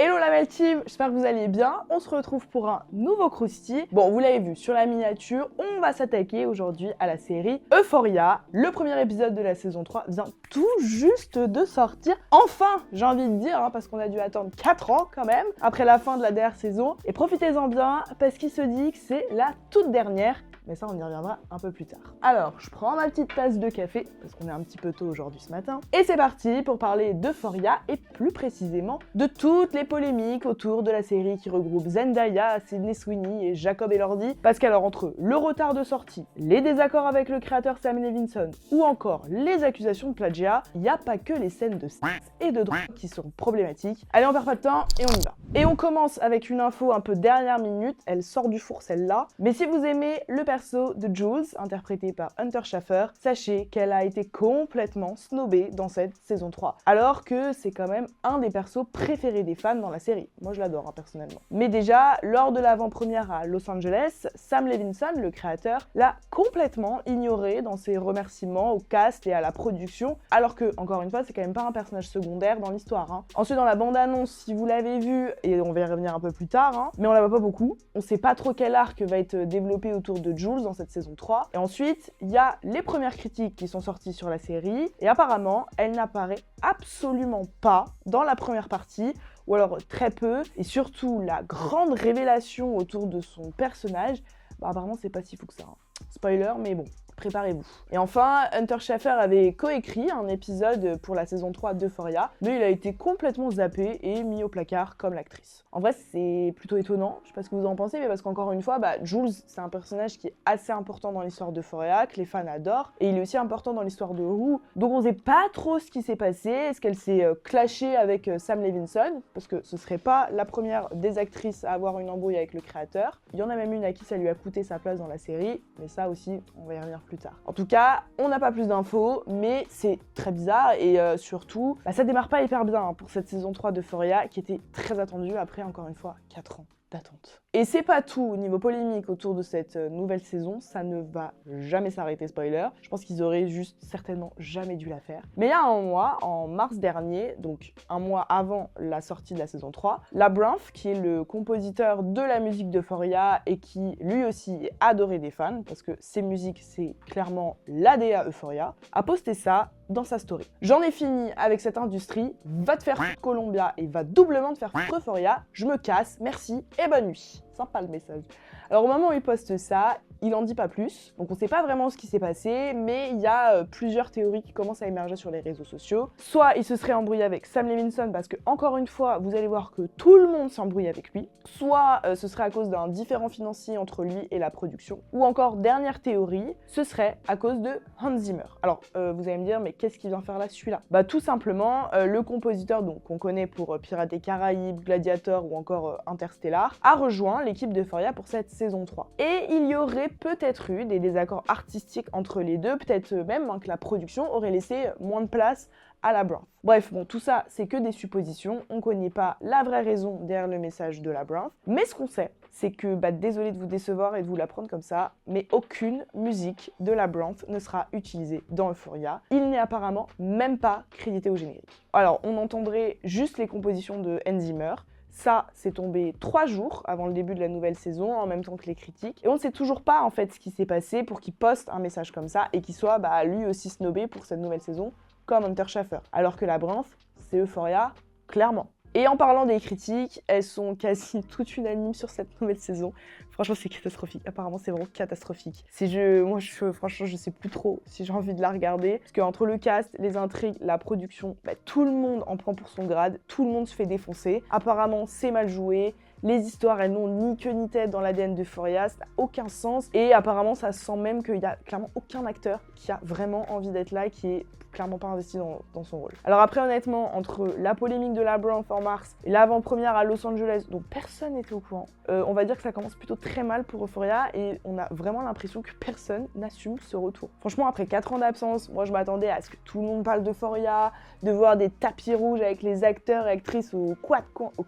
Hello la Belle Team, j'espère que vous allez bien. On se retrouve pour un nouveau Krusty. Bon, vous l'avez vu sur la miniature, on va s'attaquer aujourd'hui à la série Euphoria. Le premier épisode de la saison 3 vient tout juste de sortir. Enfin, j'ai envie de dire, parce qu'on a dû attendre 4 ans quand même, après la fin de la dernière saison. Et profitez-en bien, parce qu'il se dit que c'est la toute dernière. Mais ça, on y reviendra un peu plus tard. Alors, je prends ma petite tasse de café, parce qu'on est un petit peu tôt aujourd'hui ce matin. Et c'est parti pour parler d'Euphoria, et plus précisément de toutes les polémiques autour de la série qui regroupe Zendaya, Sydney Sweeney et Jacob Elordi. Parce qu'alors, entre le retard de sortie, les désaccords avec le créateur Sam Levinson, ou encore les accusations de plagiat, il n'y a pas que les scènes de sexe et de drogue qui sont problématiques. Allez, on perd pas de temps, et on y va. Et on commence avec une info un peu dernière minute, elle sort du four celle-là. Mais si vous aimez le perso de Jules, interprété par Hunter Schafer, sachez qu'elle a été complètement snobée dans cette saison 3. Alors que c'est quand même un des persos préférés des fans dans la série. Moi je l'adore personnellement. Mais déjà, lors de l'avant-première à Los Angeles, Sam Levinson, le créateur, l'a complètement ignoré dans ses remerciements au cast et à la production, alors que, encore une fois, c'est quand même pas un personnage secondaire dans l'histoire. Ensuite, dans la bande-annonce, si vous l'avez vu, et on va y revenir un peu plus tard, mais on la voit pas beaucoup, on sait pas trop quel arc va être développé autour de Jules dans cette saison 3. Et ensuite, il y a les premières critiques qui sont sorties sur la série, et apparemment, elle n'apparaît absolument pas dans la première partie, ou alors très peu, et surtout la grande révélation autour de son personnage, apparemment c'est pas si fou que ça. Spoiler, mais bon, préparez-vous. Et enfin, Hunter Schafer avait coécrit un épisode pour la saison 3 d'Euphoria, mais il a été complètement zappé et mis au placard comme l'actrice. En vrai, c'est plutôt étonnant, je sais pas ce que vous en pensez, mais parce qu'encore une fois, Jules, c'est un personnage qui est assez important dans l'histoire d'Euphoria, que les fans adorent, et il est aussi important dans l'histoire de Rue, donc on sait pas trop ce qui s'est passé, est-ce qu'elle s'est clashée avec Sam Levinson, parce que ce serait pas la première des actrices à avoir une embrouille avec le créateur, il y en a même une à qui ça lui a coûté sa place dans la série, mais ça aussi, on va y revenir plus tard. En tout cas, on n'a pas plus d'infos, mais c'est très bizarre et surtout, ça démarre pas hyper bien pour cette saison 3 d'Euphoria qui était très attendue après, encore une fois, 4 ans d'attente. Et c'est pas tout au niveau polémique autour de cette nouvelle saison, ça ne va jamais s'arrêter, spoiler. Je pense qu'ils auraient juste certainement jamais dû la faire. Mais il y a un mois, en mars dernier, donc un mois avant la sortie de la saison 3, Labrinth, qui est le compositeur de la musique d'Euphoria et qui lui aussi est adoré des fans, parce que ses musiques c'est clairement l'ADA Euphoria, a posté ça dans sa story. J'en ai fini avec cette industrie, va te faire foutre Columbia et va doublement te faire foutre Euphoria, je me casse, merci et bonne nuit. Sympa le message. Alors au moment où il poste ça, il en dit pas plus, donc on sait pas vraiment ce qui s'est passé, mais il y a plusieurs théories qui commencent à émerger sur les réseaux sociaux. Soit il se serait embrouillé avec Sam Levinson, parce que encore une fois, vous allez voir que tout le monde s'embrouille avec lui. Soit ce serait à cause d'un différend financier entre lui et la production. Ou encore, dernière théorie, ce serait à cause de Hans Zimmer. Alors vous allez me dire, mais qu'est-ce qu'il vient faire là celui-là ? Tout simplement, le compositeur qu'on connaît pour Pirates des Caraïbes, Gladiator ou encore Interstellar, a rejoint l'équipe d'Euphoria pour cette saison 3. Et il y aurait peut-être eu des désaccords artistiques entre les deux, peut-être même que la production aurait laissé moins de place à Labrinth. Bref, tout ça, c'est que des suppositions, on connaît pas la vraie raison derrière le message de Labrinth, mais ce qu'on sait, c'est que, désolé de vous décevoir et de vous l'apprendre comme ça, mais aucune musique de Labrinth ne sera utilisée dans Euphoria. Il n'est apparemment même pas crédité au générique. Alors, on entendrait juste les compositions de Hans Zimmer. Ça, c'est tombé 3 jours avant le début de la nouvelle saison, en même temps que les critiques. Et on ne sait toujours pas, en fait, ce qui s'est passé pour qu'il poste un message comme ça et qu'il soit, lui aussi snobé pour cette nouvelle saison, comme Hunter Schafer. Alors que Labrinth, c'est Euphoria, clairement. Et en parlant des critiques, elles sont quasi toutes unanimes sur cette nouvelle saison. Franchement, c'est catastrophique. Apparemment, c'est vraiment catastrophique. Franchement, je sais plus trop si j'ai envie de la regarder. Parce qu'entre le cast, les intrigues, la production, tout le monde en prend pour son grade. Tout le monde se fait défoncer. Apparemment, c'est mal joué. Les histoires, elles n'ont ni queue ni tête dans l'ADN d'Euphoria, ça n'a aucun sens. Et apparemment, ça sent même qu'il n'y a clairement aucun acteur qui a vraiment envie d'être là, qui est clairement pas investi dans son rôle. Alors après, honnêtement, entre la polémique de Labrinth en mars et l'avant-première à Los Angeles, dont personne n'était au courant, on va dire que ça commence plutôt très mal pour Euphoria et on a vraiment l'impression que personne n'assume ce retour. Franchement, après 4 ans d'absence, moi je m'attendais à ce que tout le monde parle d'Euphoria, de voir des tapis rouges avec les acteurs et actrices aux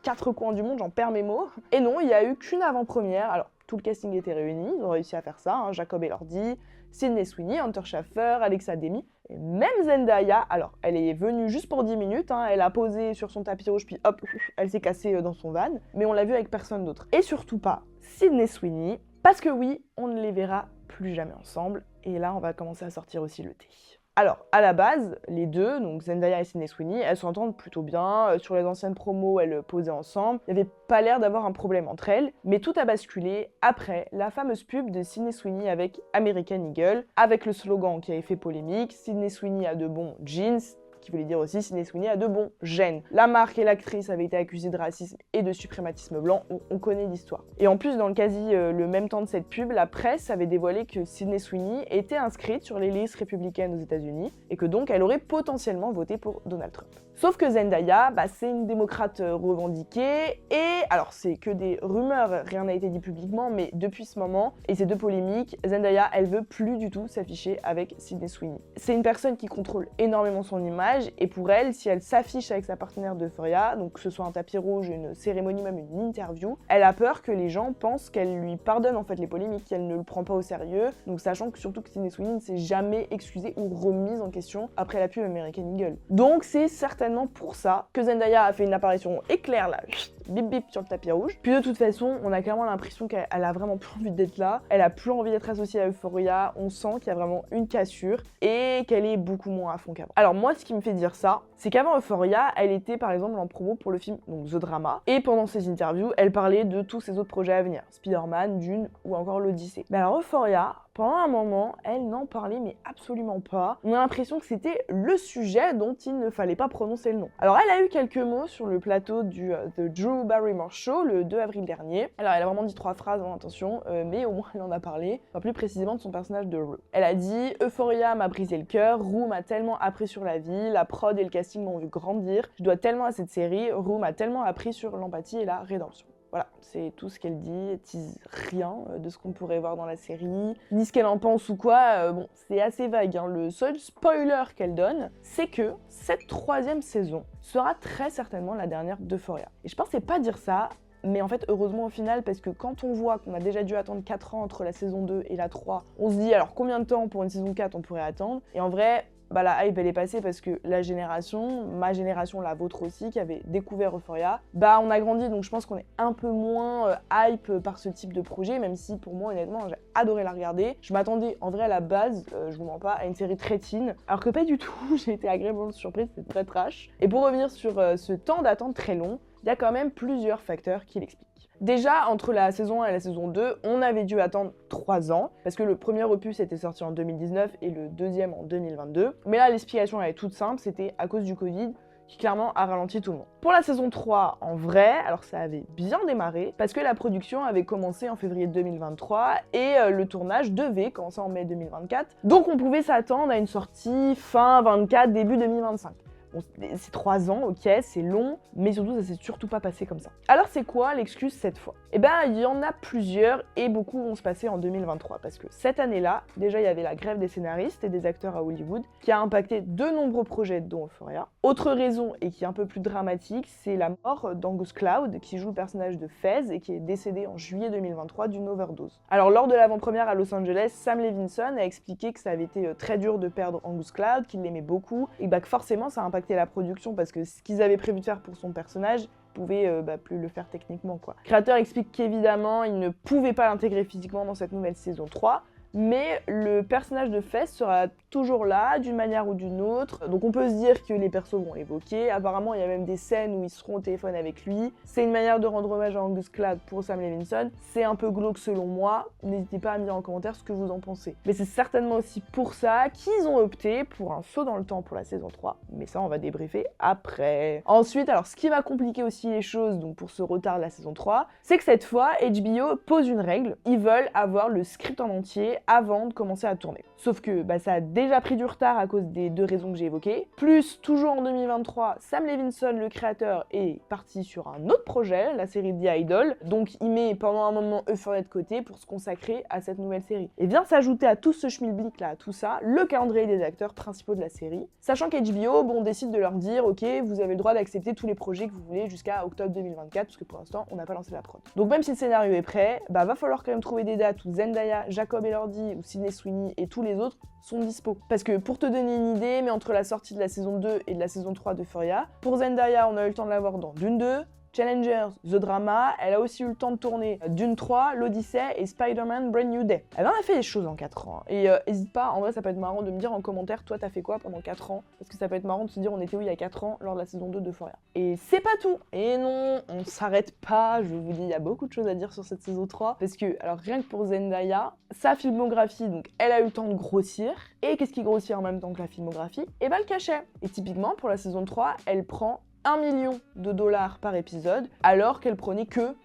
4 coins du monde, j'en perds mes mots. Et non, il n'y a eu qu'une avant-première. Alors, tout le casting était réuni, ils ont réussi à faire ça, Jacob Elordi, Sydney Sweeney, Hunter Schafer, Alexa Demi, et même Zendaya. Alors, elle est venue juste pour 10 minutes, hein, elle a posé sur son tapis rouge, puis hop, elle s'est cassée dans son van, mais on l'a vue avec personne d'autre. Et surtout pas Sydney Sweeney, parce que oui, on ne les verra plus jamais ensemble, et là, on va commencer à sortir aussi le thé. Alors, à la base, les deux, donc Zendaya et Sydney Sweeney, elles s'entendent plutôt bien. Sur les anciennes promos, elles posaient ensemble. Il n'y avait pas l'air d'avoir un problème entre elles. Mais tout a basculé après la fameuse pub de Sydney Sweeney avec American Eagle, avec le slogan qui avait fait polémique, Sydney Sweeney a de bons jeans, qui voulait dire aussi Sydney Sweeney a de bons gènes. La marque et l'actrice avaient été accusées de racisme et de suprématisme blanc, on connaît l'histoire. Et en plus, dans le le même temps de cette pub, la presse avait dévoilé que Sydney Sweeney était inscrite sur les listes républicaines aux États-Unis et que donc elle aurait potentiellement voté pour Donald Trump. Sauf que Zendaya, c'est une démocrate revendiquée, et alors c'est que des rumeurs, rien n'a été dit publiquement, mais depuis ce moment, et ces deux polémiques, Zendaya, elle veut plus du tout s'afficher avec Sydney Sweeney. C'est une personne qui contrôle énormément son image, et pour elle, si elle s'affiche avec sa partenaire d'Euphoria, donc que ce soit un tapis rouge, une cérémonie, même une interview, elle a peur que les gens pensent qu'elle lui pardonne en fait les polémiques, qu'elle ne le prend pas au sérieux, donc sachant que surtout que Sydney Sweeney ne s'est jamais excusée ou remise en question après la pub American Eagle. Donc c'est certainement pour ça que Zendaya a fait une apparition éclair là, bip bip sur le tapis rouge. Puis de toute façon, on a clairement l'impression qu'elle a vraiment plus envie d'être là, elle a plus envie d'être associée à Euphoria, on sent qu'il y a vraiment une cassure et qu'elle est beaucoup moins à fond qu'avant. Alors moi, ce qui me fait dire ça, c'est qu'avant Euphoria, elle était par exemple en promo pour le film donc The Drama, et pendant ses interviews, elle parlait de tous ses autres projets à venir, Spider-Man, Dune ou encore l'Odyssée. Mais alors Euphoria, pendant un moment, elle n'en parlait mais absolument pas. On a l'impression que c'était le sujet dont il ne fallait pas prononcer le nom. Alors elle a eu quelques mots sur le plateau du The Drew Barrymore Show le 2 avril dernier. Alors elle a vraiment dit 3 phrases, attention, mais au moins elle en a parlé, enfin plus précisément de son personnage de Rue. Elle a dit « Euphoria m'a brisé le cœur, Rue m'a tellement appris sur la vie, la prod et le casting m'ont vu grandir, je dois tellement à cette série, Rue m'a tellement appris sur l'empathie et la rédemption ». Voilà, c'est tout ce qu'elle dit, elle tease rien de ce qu'on pourrait voir dans la série, ni ce qu'elle en pense ou quoi, bon, c'est assez vague, hein. Le seul spoiler qu'elle donne, c'est que cette 3e saison sera très certainement la dernière d'Euphoria. Et je pensais pas dire ça, mais en fait, heureusement au final, parce que quand on voit qu'on a déjà dû attendre 4 ans entre la saison 2 et la 3, on se dit alors combien de temps pour une saison 4 on pourrait attendre, et en vrai, la hype elle est passée parce que la génération, ma génération, la vôtre aussi, qui avait découvert Euphoria, on a grandi, donc je pense qu'on est un peu moins hype par ce type de projet, même si pour moi honnêtement j'ai adoré la regarder. Je m'attendais en vrai à la base, je vous mens pas, à une série très teen, alors que pas du tout, j'ai été agréablement surprise, c'était très trash. Et pour revenir sur ce temps d'attente très long, il y a quand même plusieurs facteurs qui l'expliquent. Déjà, entre la saison 1 et la saison 2, on avait dû attendre 3 ans, parce que le premier opus était sorti en 2019 et le deuxième en 2022. Mais là, l'explication elle est toute simple, c'était à cause du Covid, qui clairement a ralenti tout le monde. Pour la saison 3, en vrai, alors ça avait bien démarré, parce que la production avait commencé en février 2023, et le tournage devait commencer en mai 2024, donc on pouvait s'attendre à une sortie fin 24, début 2025. Bon, c'est 3 ans, ok, c'est long, mais surtout ça s'est surtout pas passé comme ça. Alors c'est quoi l'excuse cette fois ? Il y en a plusieurs et beaucoup vont se passer en 2023 parce que cette année-là, déjà il y avait la grève des scénaristes et des acteurs à Hollywood qui a impacté de nombreux projets dont Euphoria. Autre raison et qui est un peu plus dramatique, c'est la mort d'Angus Cloud qui joue le personnage de Fez et qui est décédé en juillet 2023 d'une overdose. Alors lors de l'avant-première à Los Angeles, Sam Levinson a expliqué que ça avait été très dur de perdre Angus Cloud, qu'il l'aimait beaucoup et que forcément ça a impacté la production parce que ce qu'ils avaient prévu de faire pour son personnage pouvait plus le faire techniquement quoi. Le créateur explique qu'évidemment il ne pouvait pas l'intégrer physiquement dans cette nouvelle saison 3, mais le personnage de Fez sera toujours là, d'une manière ou d'une autre. Donc on peut se dire que les persos vont l'évoquer. Apparemment, il y a même des scènes où ils seront au téléphone avec lui. C'est une manière de rendre hommage à Angus Cloud pour Sam Levinson. C'est un peu glauque selon moi. N'hésitez pas à me dire en commentaire ce que vous en pensez. Mais c'est certainement aussi pour ça qu'ils ont opté pour un saut dans le temps pour la saison 3. Mais ça, on va débriefer après. Ensuite, alors ce qui va compliquer aussi les choses, donc pour ce retard de la saison 3, c'est que cette fois, HBO pose une règle. Ils veulent avoir le script en entier avant de commencer à tourner. Sauf que ça a déjà pris du retard à cause des 2 raisons que j'ai évoquées. Plus, toujours en 2023, Sam Levinson, le créateur, est parti sur un autre projet, la série The Idol. Donc il met pendant un moment Euphoria de côté pour se consacrer à cette nouvelle série. Et vient s'ajouter à tout ce schmilblick là, à tout ça, le calendrier des acteurs principaux de la série. Sachant qu'HBO, décide de leur dire, ok, vous avez le droit d'accepter tous les projets que vous voulez jusqu'à octobre 2024, parce que pour l'instant, on n'a pas lancé la prod. Donc même si le scénario est prêt, va falloir quand même trouver des dates où Zendaya, Jacob Elord Cordy ou Sydney Sweeney et tous les autres sont dispo. Parce que pour te donner une idée, mais entre la sortie de la saison 2 et de la saison 3 d'Euphoria, pour Zendaya, on a eu le temps de la voir dans Dune 2, Challengers, The Drama, elle a aussi eu le temps de tourner Dune 3, l'Odyssée et Spider-Man Brand New Day. Elle en a fait des choses en 4 ans. Et hésite pas, en vrai ça peut être marrant de me dire en commentaire, toi t'as fait quoi pendant 4 ans? Parce que ça peut être marrant de se dire on était où il y a 4 ans lors de la saison 2 d'Euphoria. Et c'est pas tout. Et non, on s'arrête pas, je vous dis, il y a beaucoup de choses à dire sur cette saison 3. Parce que, alors rien que pour Zendaya, sa filmographie, donc elle a eu le temps de grossir. Et qu'est-ce qui grossit en même temps que la filmographie? Et bah le cachet. Et typiquement pour la saison 3, elle prend 1 million de dollars par épisode, alors qu'elle prenait que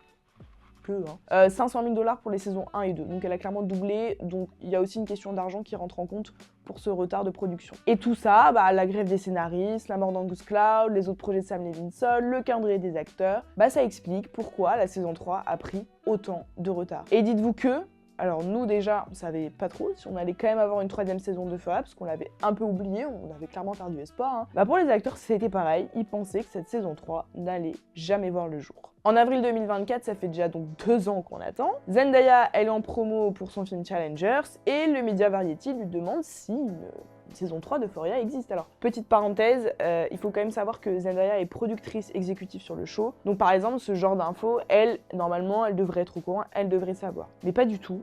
500 000 dollars pour les saisons 1 et 2. Donc elle a clairement doublé, donc il y a aussi une question d'argent qui rentre en compte pour ce retard de production. Et tout ça, la grève des scénaristes, la mort d'Angus Cloud, les autres projets de Sam Levinson, le calendrier des acteurs, ça explique pourquoi la saison 3 a pris autant de retard. Et dites-vous que, alors nous déjà, on savait pas trop si on allait quand même avoir une 3e saison d'Euphoria, parce qu'on l'avait un peu oublié, on avait clairement perdu espoir. Pour les acteurs, c'était pareil, ils pensaient que cette saison 3 n'allait jamais voir le jour. En avril 2024, ça fait déjà donc 2 ans qu'on attend. Zendaya, elle est en promo pour son film Challengers, et le média Variety lui demande si une saison 3 d'Euphoria existe. Alors, petite parenthèse, il faut quand même savoir que Zendaya est productrice exécutive sur le show. Donc par exemple, ce genre d'infos, elle, normalement, elle devrait être au courant, elle devrait savoir. Mais pas du tout,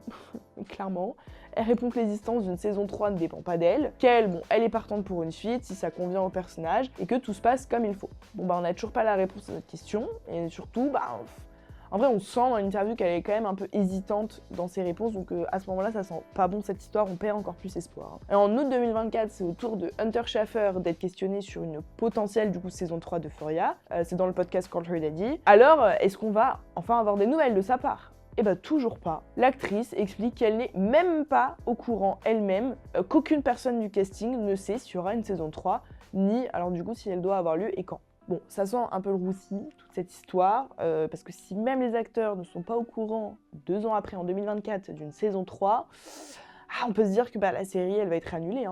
clairement. Elle répond que l'existence d'une saison 3 ne dépend pas d'elle, qu'elle, elle est partante pour une suite si ça convient au personnage, et que tout se passe comme il faut. On n'a toujours pas la réponse à notre question, et surtout, en vrai, on sent dans l'interview qu'elle est quand même un peu hésitante dans ses réponses, donc à ce moment-là, ça sent pas bon cette histoire, on perd encore plus espoir. Et en août 2024, c'est au tour de Hunter Schafer d'être questionné sur une potentielle saison 3 d'Euphoria. C'est dans le podcast Call Her Daddy. Alors, est-ce qu'on va enfin avoir des nouvelles de sa part? Toujours pas. L'actrice explique qu'elle n'est même pas au courant elle-même, qu'aucune personne du casting ne sait s'il y aura une saison 3, ni alors si elle doit avoir lieu et quand. Bon, ça sent un peu le roussi, toute cette histoire, parce que si même les acteurs ne sont pas au courant, 2 ans après, en 2024, d'une saison 3, on peut se dire que la série, elle va être annulée.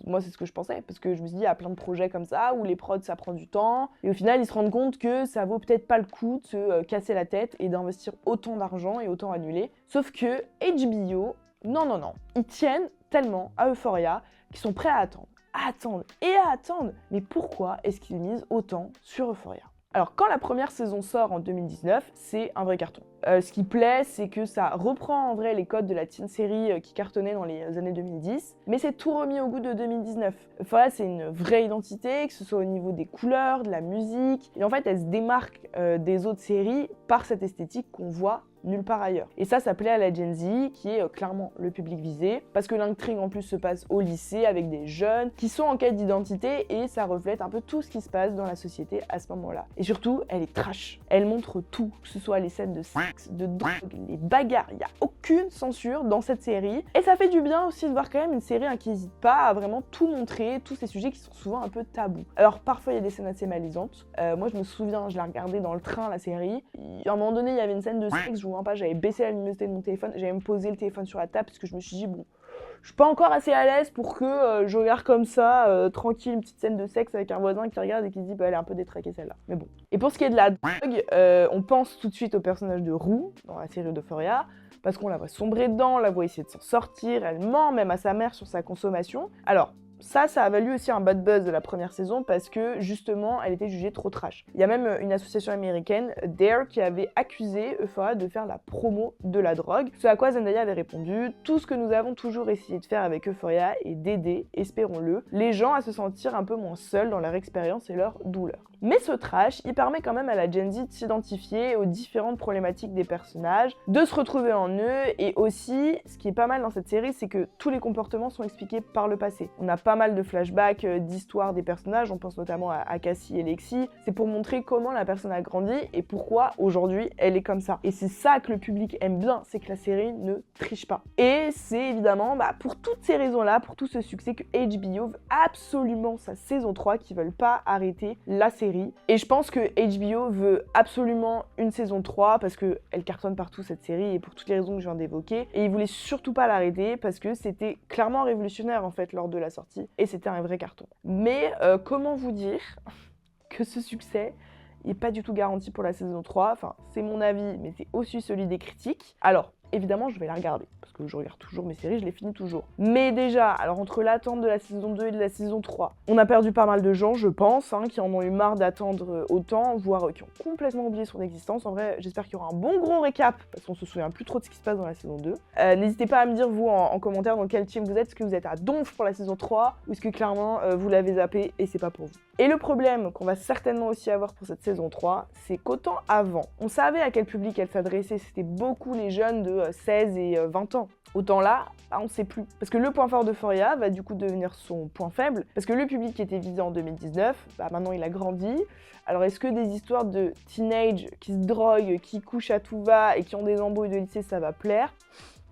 Moi, c'est ce que je pensais, parce que je me suis dit, il y a plein de projets comme ça, où les prods, ça prend du temps, et au final, ils se rendent compte que ça vaut peut-être pas le coup de se casser la tête et d'investir autant d'argent et autant annuler. Sauf que HBO, non, ils tiennent tellement à Euphoria qu'ils sont prêts à attendre. Mais pourquoi est-ce qu'ils misent autant sur Euphoria? Alors, quand la première saison sort en 2019, c'est un vrai carton. Ce qui plaît, c'est que ça reprend en vrai les codes de la teen série qui cartonnait dans les années 2010, mais c'est tout remis au goût de 2019. Euphoria, c'est une vraie identité, que ce soit au niveau des couleurs, de la musique, et en fait, elle se démarque des autres séries par cette esthétique qu'on voit nulle part ailleurs. Et ça plaît à la Gen Z, qui est clairement le public visé, parce que l'intrigue en plus se passe au lycée avec des jeunes qui sont en quête d'identité, et ça reflète un peu tout ce qui se passe dans la société à ce moment-là. Et surtout, elle est trash. Elle montre tout, que ce soit les scènes de sexe, de drogue, les bagarres, il n'y a aucune censure dans cette série. Et ça fait du bien aussi de voir quand même une série qui n'hésite pas à vraiment tout montrer, tous ces sujets qui sont souvent un peu tabous. Alors parfois il y a des scènes assez malaisantes. Moi je me souviens, je l'ai regardée dans le train, la série. À un moment donné, il y avait une scène de sexe, je vous mens pas, j'avais baissé la luminosité de mon téléphone, j'avais même posé le téléphone sur la table parce que je me suis dit, bon, je suis pas encore assez à l'aise pour que je regarde comme ça, tranquille, une petite scène de sexe avec un voisin qui regarde et qui se dit, elle est un peu détraquée celle-là. Mais bon. Et pour ce qui est de la drogue, on pense tout de suite au personnage de Rue dans la série d'Euphoria, parce qu'on la voit sombrer dedans, on la voit essayer de s'en sortir, elle ment même à sa mère sur sa consommation. Alors, ça a valu aussi un bad buzz de la première saison parce que justement elle était jugée trop trash. Il y a même une association américaine, DARE, qui avait accusé Euphoria de faire la promo de la drogue. Ce à quoi Zendaya avait répondu: tout ce que nous avons toujours essayé de faire avec Euphoria est d'aider, espérons-le, les gens à se sentir un peu moins seuls dans leur expérience et leur douleur. Mais ce trash, il permet quand même à la Gen Z de s'identifier aux différentes problématiques des personnages, de se retrouver en eux, et aussi, ce qui est pas mal dans cette série, c'est que tous les comportements sont expliqués par le passé. On a pas mal de flashbacks, d'histoires des personnages, on pense notamment à Cassie et Lexi. C'est pour montrer comment la personne a grandi et pourquoi aujourd'hui elle est comme ça. Et c'est ça que le public aime bien, c'est que la série ne triche pas. Et c'est évidemment pour toutes ces raisons-là, pour tout ce succès, que HBO veut absolument sa saison 3, qu'ils veulent pas arrêter la série. Et je pense que HBO veut absolument une saison 3 parce qu'elle cartonne partout cette série et pour toutes les raisons que je viens d'évoquer. Et ils voulaient surtout pas l'arrêter parce que c'était clairement révolutionnaire en fait lors de la sortie et c'était un vrai carton. Mais comment vous dire que ce succès n'est pas du tout garanti pour la saison 3, enfin c'est mon avis mais c'est aussi celui des critiques. Alors, évidemment je vais la regarder, parce que je regarde toujours mes séries, je les finis toujours. Mais déjà, alors entre l'attente de la saison 2 et de la saison 3, on a perdu pas mal de gens, je pense, qui en ont eu marre d'attendre autant, voire qui ont complètement oublié son existence. En vrai, j'espère qu'il y aura un bon gros récap, parce qu'on se souvient plus trop de ce qui se passe dans la saison 2. N'hésitez pas à me dire, vous, en commentaire, dans quel team vous êtes. Est-ce que vous êtes à donf pour la saison 3, ou est-ce que clairement, vous l'avez zappé et c'est pas pour vous. Et le problème qu'on va certainement aussi avoir pour cette saison 3, c'est qu'autant avant, on savait à quel public elle s'adressait, c'était beaucoup les jeunes de 16 et 20 ans. Autant là, on ne sait plus. Parce que le point fort d'Euphoria va du coup devenir son point faible, parce que le public qui était visé en 2019, maintenant il a grandi. Alors est-ce que des histoires de teenage qui se droguent, qui couchent à tout va et qui ont des embrouilles de lycée, ça va plaire ?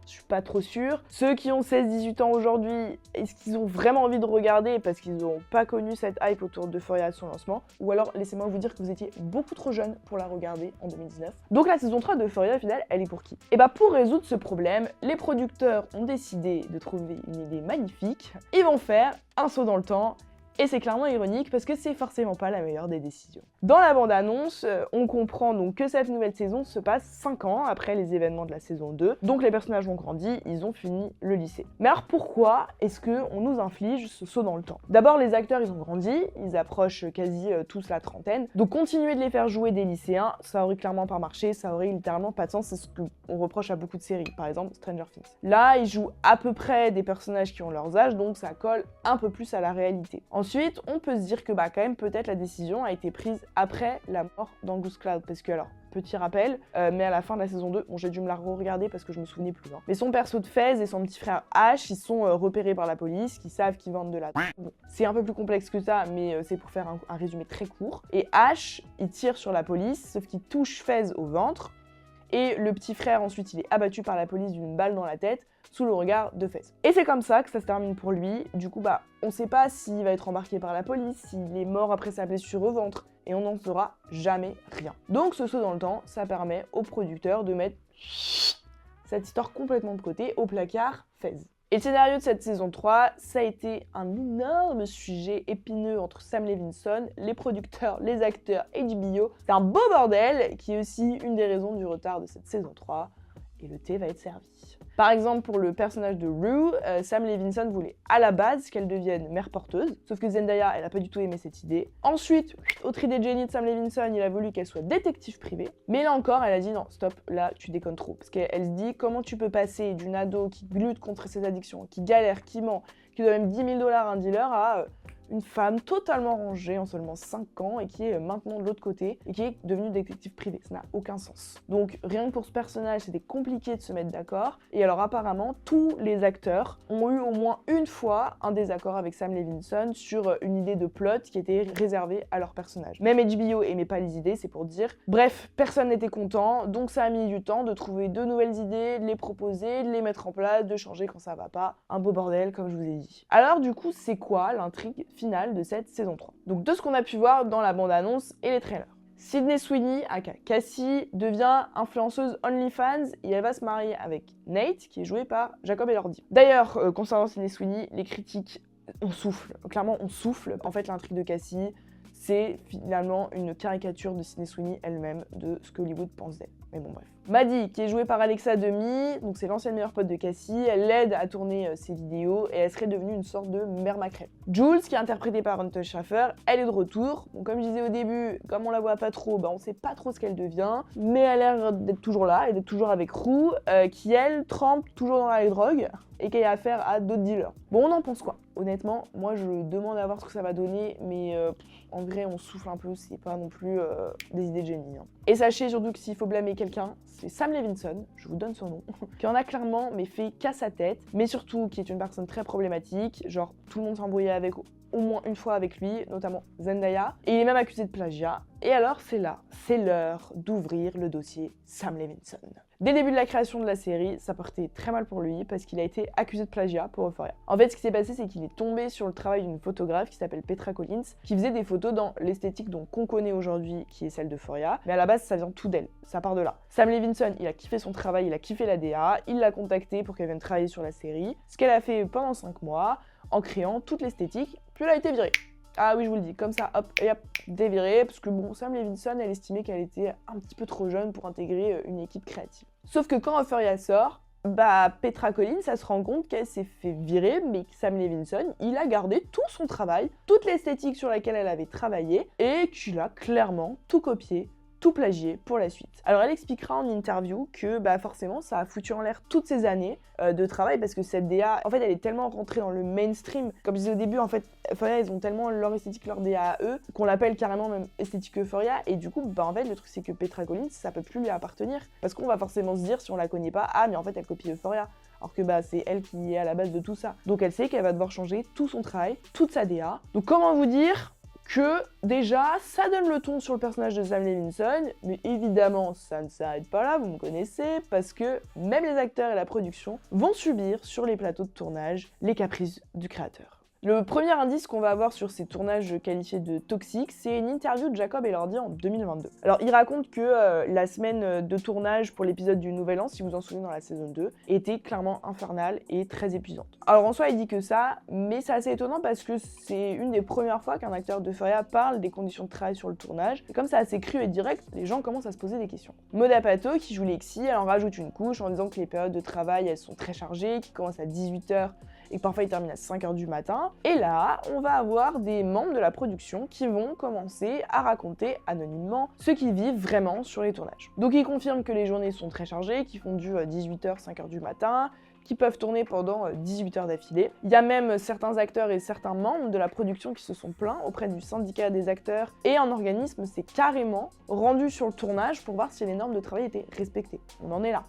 Je suis pas trop sûre. Ceux qui ont 16-18 ans aujourd'hui, est-ce qu'ils ont vraiment envie de regarder parce qu'ils n'ont pas connu cette hype autour d'Euphoria à son lancement? Ou alors, laissez-moi vous dire que vous étiez beaucoup trop jeune pour la regarder en 2019. Donc la saison 3 d'Euphoria, au final, elle est pour qui? Et pour résoudre ce problème, les producteurs ont décidé de trouver une idée magnifique. Ils vont faire un saut dans le temps. Et c'est clairement ironique parce que c'est forcément pas la meilleure des décisions. Dans la bande-annonce, on comprend donc que cette nouvelle saison se passe 5 ans après les événements de la saison 2. Donc les personnages ont grandi, ils ont fini le lycée. Mais alors pourquoi est-ce qu'on nous inflige ce saut dans le temps? D'abord, les acteurs, ils ont grandi, ils approchent quasi tous la trentaine. Donc continuer de les faire jouer des lycéens, ça aurait clairement pas marché, ça aurait littéralement pas de sens. C'est ce qu'on reproche à beaucoup de séries, par exemple Stranger Things. Là, ils jouent à peu près des personnages qui ont leurs âges, donc ça colle un peu plus à la réalité. Ensuite, on peut se dire que quand même peut-être la décision a été prise après la mort d'Angus Cloud, parce que alors, petit rappel, mais à la fin de la saison 2, bon j'ai dû me la re-regarder parce que je me souvenais plus. Mais son perso de Fez et son petit frère Ash, ils sont repérés par la police, qui savent qu'ils vendent de la... Bon, c'est un peu plus complexe que ça, mais c'est pour faire un résumé très court. Et Ash, il tire sur la police, sauf qu'il touche Fez au ventre, et le petit frère ensuite il est abattu par la police d'une balle dans la tête, sous le regard de Fez. Et c'est comme ça que ça se termine pour lui. Du coup, on sait pas s'il va être embarqué par la police, s'il est mort après sa blessure au ventre, et on n'en saura jamais rien. Donc ce saut dans le temps, ça permet aux producteurs de mettre cette histoire complètement de côté, au placard Fez. Et le scénario de cette saison 3, ça a été un énorme sujet épineux entre Sam Levinson, les producteurs, les acteurs et HBO. C'est un beau bordel qui est aussi une des raisons du retard de cette saison 3. Et le thé va être servi. Par exemple, pour le personnage de Rue, Sam Levinson voulait à la base qu'elle devienne mère porteuse, sauf que Zendaya, elle a pas du tout aimé cette idée. Ensuite, autre idée de génie de Sam Levinson, il a voulu qu'elle soit détective privée. Mais là encore, elle a dit non, stop, là, tu déconnes trop. Parce qu'elle se dit, comment tu peux passer d'une ado qui lutte contre ses addictions, qui galère, qui ment, qui doit même 10 000 $ à un dealer, à une femme totalement rangée en seulement 5 ans et qui est maintenant de l'autre côté et qui est devenue détective privée. Ça n'a aucun sens. Donc rien que pour ce personnage, c'était compliqué de se mettre d'accord. Et alors apparemment, tous les acteurs ont eu au moins une fois un désaccord avec Sam Levinson sur une idée de plot qui était réservée à leur personnage. Même HBO aimait pas les idées, c'est pour dire. Bref, personne n'était content, donc ça a mis du temps de trouver de nouvelles idées, de les proposer, de les mettre en place, de changer quand ça va pas. Un beau bordel, comme je vous ai dit. Alors du coup, c'est quoi l'intrigue finale de cette saison 3? Donc de ce qu'on a pu voir dans la bande-annonce et les trailers. Sydney Sweeney, aka Cassie, devient influenceuse OnlyFans et elle va se marier avec Nate, qui est joué par Jacob Elordi. D'ailleurs, concernant Sydney Sweeney, les critiques, on souffle. Clairement, on souffle. En fait, l'intrigue de Cassie, c'est finalement une caricature de Sydney Sweeney elle-même, de ce que Hollywood pense d'elle. Mais bon, bref. Maddie, qui est jouée par Alexa Demie, donc c'est l'ancienne meilleure pote de Cassie, elle l'aide à tourner ses vidéos et elle serait devenue une sorte de mère Macrel. Jules, qui est interprétée par Hunter Schafer, elle est de retour. Bon, comme je disais au début, comme on la voit pas trop, on sait pas trop ce qu'elle devient, mais elle a l'air d'être toujours là et d'être toujours avec Rue, qui elle trempe toujours dans la drogue et qui a affaire à d'autres dealers. Bon, on en pense quoi? Honnêtement, moi je demande à voir ce que ça va donner, mais en vrai on souffle un peu, c'est pas non plus des idées de génie. Et sachez surtout que s'il faut blâmer quelqu'un, c'est Sam Levinson, je vous donne son nom, qui en a clairement mais fait qu'à sa tête, mais surtout qui est une personne très problématique, genre tout le monde s'embrouillait avec au moins une fois avec lui, notamment Zendaya, et il est même accusé de plagiat. Et alors c'est l'heure d'ouvrir le dossier Sam Levinson. Dès le début de la création de la série, ça portait très mal pour lui parce qu'il a été accusé de plagiat pour Euphoria. En fait, ce qui s'est passé, c'est qu'il est tombé sur le travail d'une photographe qui s'appelle Petra Collins, qui faisait des photos dans l'esthétique qu'on connaît aujourd'hui, qui est celle d'Euphoria, mais à la base, ça vient tout d'elle, ça part de là. Sam Levinson, il a kiffé son travail, il a kiffé la DA, il l'a contactée pour qu'elle vienne travailler sur la série, ce qu'elle a fait pendant 5 mois, en créant toute l'esthétique, puis elle a été virée. Ah oui, je vous le dis, comme ça, hop, et hop, dévirée, parce que bon, Sam Levinson, elle estimait qu'elle était un petit peu trop jeune pour intégrer une équipe créative. Sauf que quand Euphoria sort, bah Petra Collins, ça se rend compte qu'elle s'est fait virer, mais que Sam Levinson, il a gardé tout son travail, toute l'esthétique sur laquelle elle avait travaillé, et qu'il a clairement tout copié, tout plagié pour la suite. Alors elle expliquera en interview que bah forcément ça a foutu en l'air toutes ces années de travail parce que cette DA, en fait elle est tellement rentrée dans le mainstream, comme je disais au début en fait, Euphoria ils ont tellement leur esthétique, leur DA à eux, qu'on l'appelle carrément même esthétique Euphoria et du coup bah en fait le truc c'est que Petra Collins ça peut plus lui appartenir parce qu'on va forcément se dire si on la connaît pas, ah mais en fait elle copie Euphoria. Alors que bah c'est elle qui est à la base de tout ça. Donc elle sait qu'elle va devoir changer tout son travail, toute sa DA. Donc comment vous dire que déjà, ça donne le ton sur le personnage de Sam Levinson, mais évidemment, ça ne s'arrête pas là, vous me connaissez, parce que même les acteurs et la production vont subir sur les plateaux de tournage les caprices du créateur. Le premier indice qu'on va avoir sur ces tournages qualifiés de toxiques, c'est une interview de Jacob Elordi en 2022. Alors il raconte que la semaine de tournage pour l'épisode du Nouvel An, si vous en souvenez dans la saison 2, était clairement infernale et très épuisante. Alors en soi il dit que ça, mais c'est assez étonnant parce que c'est une des premières fois qu'un acteur d'Euphoria parle des conditions de travail sur le tournage. Et comme c'est assez cru et direct, les gens commencent à se poser des questions. Moda Pato, qui joue Lexi, elle en rajoute une couche en disant que les périodes de travail elles sont très chargées, qui commencent à 18h et que parfois il termine à 5h du matin. Et là, on va avoir des membres de la production qui vont commencer à raconter anonymement ce qu'ils vivent vraiment sur les tournages. Donc ils confirment que les journées sont très chargées, qu'ils font du 18h, 5h du matin, qui peuvent tourner pendant 18 heures d'affilée. Il y a même certains acteurs et certains membres de la production qui se sont plaints auprès du syndicat des acteurs et un organisme s'est carrément rendu sur le tournage pour voir si les normes de travail étaient respectées. On en est là.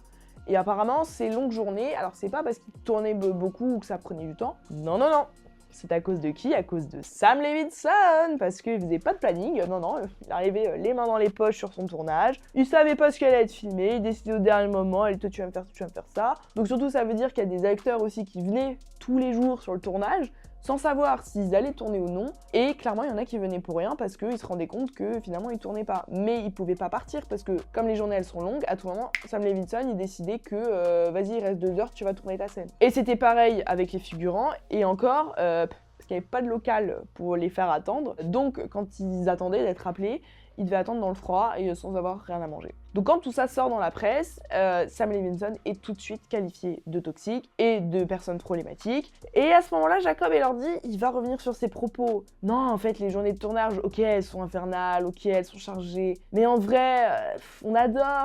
Et apparemment, ces longues journées, alors c'est pas parce qu'ils tournaient beaucoup ou que ça prenait du temps. Non, non, non. C'est à cause de qui? À cause de Sam Levinson, parce qu'il faisait pas de planning, non, il arrivait les mains dans les poches sur son tournage, il savait pas ce qu'elle allait être filmé, il décidait au dernier moment, et toi tu vas me faire ça. Donc surtout ça veut dire qu'il y a des acteurs aussi qui venaient tous les jours sur le tournage, sans savoir s'ils allaient tourner ou non, et clairement il y en a qui venaient pour rien parce qu'ils se rendaient compte que finalement ils tournaient pas. Mais ils pouvaient pas partir parce que comme les journées elles sont longues, à tout moment Sam Levinson il décidait que vas-y il reste 2 heures, tu vas tourner ta scène. Et c'était pareil avec les figurants, et encore, parce qu'il n'y avait pas de local pour les faire attendre, donc quand ils attendaient d'être appelés, ils devaient attendre dans le froid et sans avoir rien à manger. Donc quand tout ça sort dans la presse, Sam Levinson est tout de suite qualifié de toxique et de personne problématique. Et à ce moment-là, Jacob Elordi, il va revenir sur ses propos. Non, en fait, les journées de tournage, ok, elles sont infernales, ok, elles sont chargées. Mais en vrai,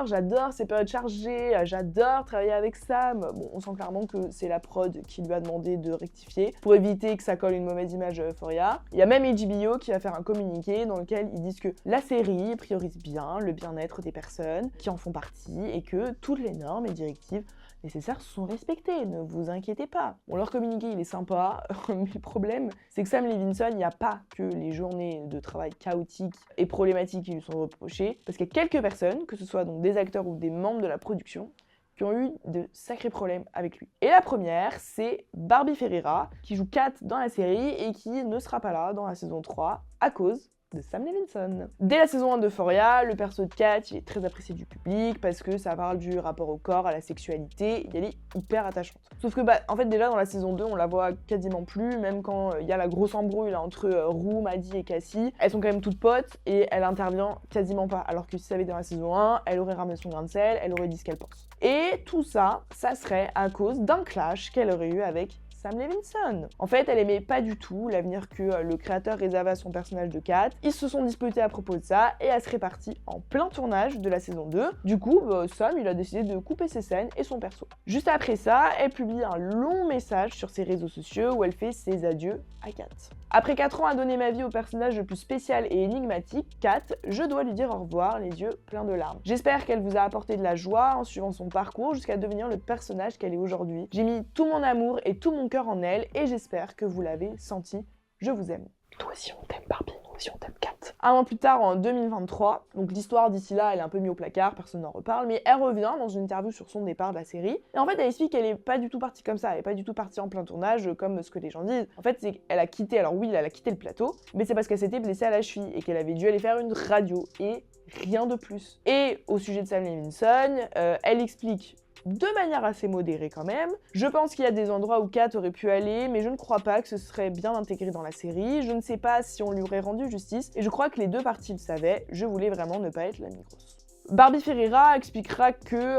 j'adore ces périodes chargées, j'adore travailler avec Sam. Bon, on sent clairement que c'est la prod qui lui a demandé de rectifier pour éviter que ça colle une mauvaise image à Euphoria. Il y a même HBO qui va faire un communiqué dans lequel ils disent que la série priorise bien le bien-être des personnes qui en font partie et que toutes les normes et directives nécessaires sont respectées, ne vous inquiétez pas. Bon, leur communiqué il est sympa, mais le problème c'est que Sam Levinson, il n'y a pas que les journées de travail chaotiques et problématiques qui lui sont reprochées, parce qu'il y a quelques personnes, que ce soit donc des acteurs ou des membres de la production, qui ont eu de sacrés problèmes avec lui. Et la première, c'est Barbie Ferreira, qui joue Kat dans la série et qui ne sera pas là dans la saison 3 à cause de Sam Levinson. Dès la saison 1 d'Euphoria, le perso de Kat, il est très apprécié du public parce que ça parle du rapport au corps, à la sexualité, et elle est hyper attachante. Sauf que en fait déjà dans la saison 2, on la voit quasiment plus, même quand il y a la grosse embrouille là, entre Rue, Maddie et Cassie, elles sont quand même toutes potes et elle intervient quasiment pas, alors que si ça avait été dans la saison 1, elle aurait ramené son grain de sel, elle aurait dit ce qu'elle pense. Et tout ça, ça serait à cause d'un clash qu'elle aurait eu avec Sam Levinson. En fait, elle aimait pas du tout l'avenir que le créateur réservait à son personnage de Kat. Ils se sont disputés à propos de ça et elle serait partie en plein tournage de la saison 2. Du coup, Sam, il a décidé de couper ses scènes et son perso. Juste après ça, elle publie un long message sur ses réseaux sociaux où elle fait ses adieux à Kat. Après 4 ans à donner ma vie au personnage le plus spécial et énigmatique, Kat, je dois lui dire au revoir, les yeux pleins de larmes. J'espère qu'elle vous a apporté de la joie en suivant son parcours jusqu'à devenir le personnage qu'elle est aujourd'hui. J'ai mis tout mon amour et tout mon cœur en elle et j'espère que vous l'avez senti. Je vous aime. Toi aussi on t'aime Barbie, nous aussi on t'aime Kat. Un an plus tard, en 2023, donc l'histoire d'ici là, elle est un peu mise au placard, personne n'en reparle, mais elle revient dans une interview sur son départ de la série. Et en fait, elle explique qu'elle est pas du tout partie comme ça, elle est pas du tout partie en plein tournage comme ce que les gens disent. En fait, c'est qu'elle a quitté, alors oui, elle a quitté le plateau, mais c'est parce qu'elle s'était blessée à la cheville et qu'elle avait dû aller faire une radio et rien de plus. Et au sujet de Sam Levinson, elle explique de manière assez modérée quand même. Je pense qu'il y a des endroits où Kat aurait pu aller, mais je ne crois pas que ce serait bien intégré dans la série. Je ne sais pas si on lui aurait rendu justice, et je crois que les deux parties le savaient. Je voulais vraiment ne pas être la grosse. Barbie Ferreira expliquera que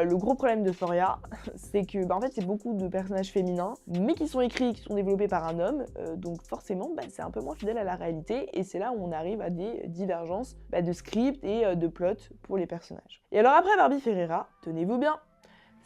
le gros problème d'Euphoria, c'est que en fait c'est beaucoup de personnages féminins, mais qui sont écrits et qui sont développés par un homme, donc forcément c'est un peu moins fidèle à la réalité, et c'est là où on arrive à des divergences de script et de plot pour les personnages. Et alors après Barbie Ferreira, tenez-vous bien,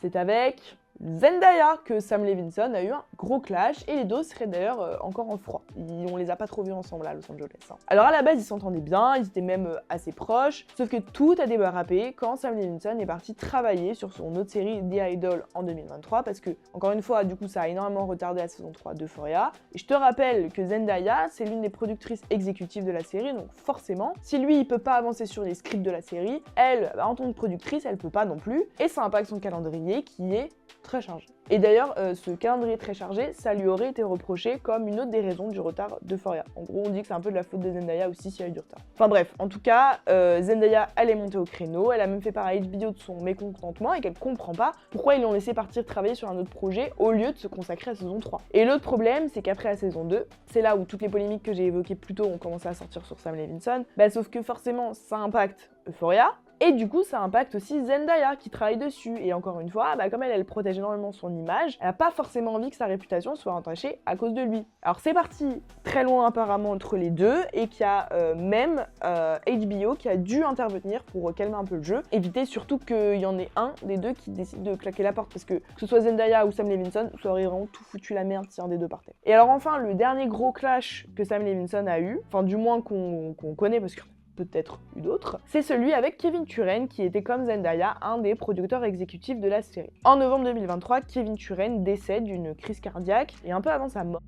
c'est avec Zendaya que Sam Levinson a eu un gros clash, et les deux seraient d'ailleurs encore en froid. On les a pas trop vus ensemble à Los Angeles. Alors à la base ils s'entendaient bien, ils étaient même assez proches, sauf que tout a débarrappé quand Sam Levinson est parti travailler sur son autre série The Idol en 2023, parce que encore une fois du coup ça a énormément retardé la saison 3 d'Euphoria. Et je te rappelle que Zendaya c'est l'une des productrices exécutives de la série, donc forcément si lui il peut pas avancer sur les scripts de la série, elle en tant que productrice elle peut pas non plus, et ça impacte son calendrier qui est très chargé. Et d'ailleurs, ce calendrier très chargé, ça lui aurait été reproché comme une autre des raisons du retard d'Euphoria. En gros, on dit que c'est un peu de la faute de Zendaya aussi s'il y a eu du retard. Enfin bref, en tout cas, Zendaya, elle est montée au créneau, elle a même fait part à HBO de son mécontentement et qu'elle comprend pas pourquoi ils l'ont laissé partir travailler sur un autre projet au lieu de se consacrer à la saison 3. Et l'autre problème, c'est qu'après la saison 2, c'est là où toutes les polémiques que j'ai évoquées plus tôt ont commencé à sortir sur Sam Levinson, sauf que forcément, ça impacte Euphoria. Et du coup, ça impacte aussi Zendaya qui travaille dessus. Et encore une fois, comme elle protège énormément son image, elle n'a pas forcément envie que sa réputation soit entachée à cause de lui. Alors c'est parti très loin apparemment entre les deux, et qu'il y a même HBO qui a dû intervenir pour calmer un peu le jeu, éviter surtout qu'il y en ait un des deux qui décide de claquer la porte, parce que ce soit Zendaya ou Sam Levinson, ça aurait vraiment tout foutu la merde si un des deux partait. Et alors enfin, le dernier gros clash que Sam Levinson a eu, enfin du moins qu'on connaît, parce que peut-être eu d'autres, c'est celui avec Kevin Turen qui était comme Zendaya un des producteurs exécutifs de la série. En novembre 2023, Kevin Turen décède d'une crise cardiaque, et un peu avant sa mort,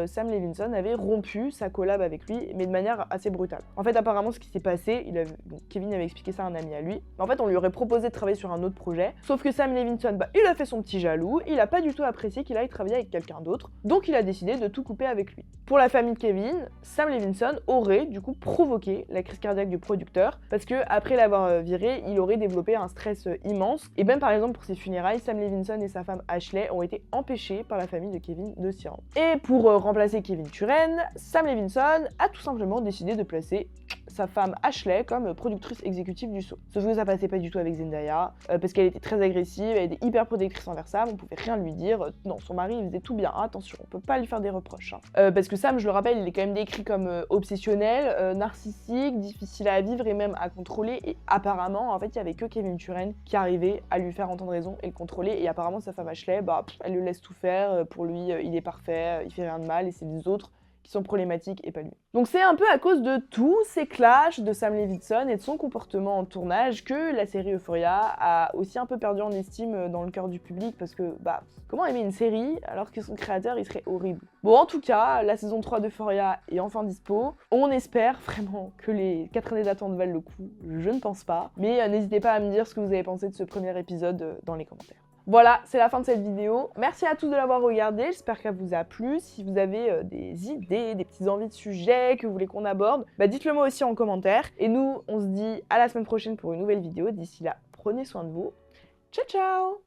Sam Levinson avait rompu sa collab avec lui, mais de manière assez brutale. En fait, apparemment, ce qui s'est passé, Kevin avait expliqué ça à un ami à lui, en fait, on lui aurait proposé de travailler sur un autre projet, sauf que Sam Levinson, il a fait son petit jaloux, il a pas du tout apprécié qu'il aille travailler avec quelqu'un d'autre, donc il a décidé de tout couper avec lui. Pour la famille de Kevin, Sam Levinson aurait du coup provoqué la crise cardiaque du producteur, parce que après l'avoir viré, il aurait développé un stress immense, et même par exemple pour ses funérailles, Sam Levinson et sa femme Ashley ont été empêchés par la famille de Kevin de s'y rendre. Et pour remplacer Kevin Turen, Sam Levinson a tout simplement décidé de placer sa femme Ashley comme productrice exécutive du show. Sauf que ça passait pas du tout avec Zendaya, parce qu'elle était très agressive, elle était hyper protectrice envers Sam, on pouvait rien lui dire. Non, son mari il faisait tout bien, attention, on peut pas lui faire des reproches. Parce que Sam, je le rappelle, il est quand même décrit comme obsessionnel, narcissique, difficile à vivre et même à contrôler, et apparemment en fait il y avait que Kevin Turen qui arrivait à lui faire entendre raison et le contrôler, et apparemment sa femme Ashley, elle le laisse tout faire, pour lui il est parfait, il fait rien de mal, et c'est les autres qui sont problématiques et pas lui. Donc c'est un peu à cause de tous ces clashs de Sam Levinson et de son comportement en tournage que la série Euphoria a aussi un peu perdu en estime dans le cœur du public, parce que comment aimer une série alors que son créateur il serait horrible. Bon, en tout cas, la saison 3 d'Euphoria est enfin dispo. On espère vraiment que les 4 années d'attente valent le coup, je ne pense pas, mais n'hésitez pas à me dire ce que vous avez pensé de ce premier épisode dans les commentaires. Voilà, c'est la fin de cette vidéo. Merci à tous de l'avoir regardé, j'espère qu'elle vous a plu. Si vous avez des idées, des petites envies de sujets que vous voulez qu'on aborde, dites-le moi aussi en commentaire. Et nous, on se dit à la semaine prochaine pour une nouvelle vidéo. D'ici là, prenez soin de vous. Ciao, ciao!